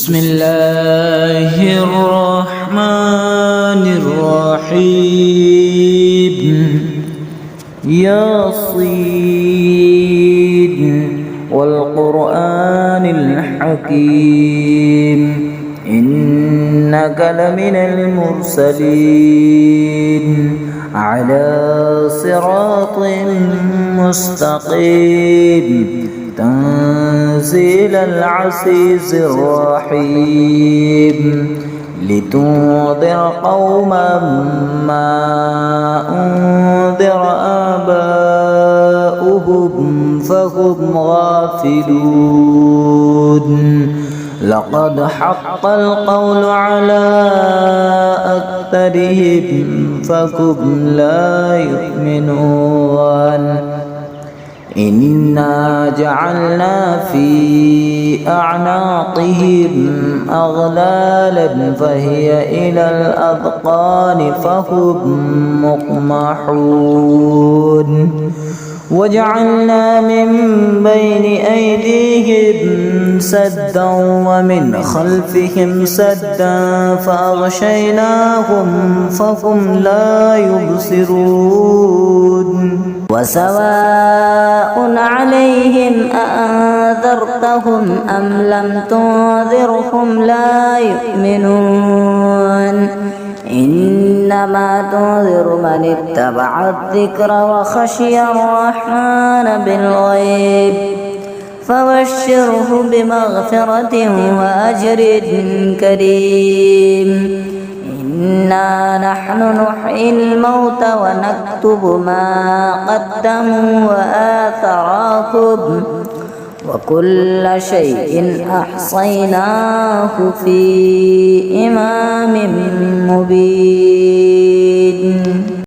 بسم الله الرحمن الرحيم ياسين والقرآن الحكيم إنك لمن المرسلين على صراط مستقيم تنزيل العزيز الرحيم لتنذر قوما ما أنذر آباؤهم فهم غافلون لقد حق القول على أكثرهم فهم لا يؤمنون إنا جعلنا في أعناقهم أغلالا فهي إلى الأذقان فهم مقمحون وجعلنا من بين أيديهم سدا ومن خلفهم سدا فأغشيناهم فهم لا يبصرون وسواء عليهم أأنذرتهم أم لم تنذرهم لا يؤمنون إنما تنذر من اتبع الذكر وخشي الرحمن بالغيب فبشره بمغفرة وأجر كريم إنا نحن نحيي الموتى ونكتب ما قدموا وآثارهم وكل شيء أحصيناه في إمام مبين.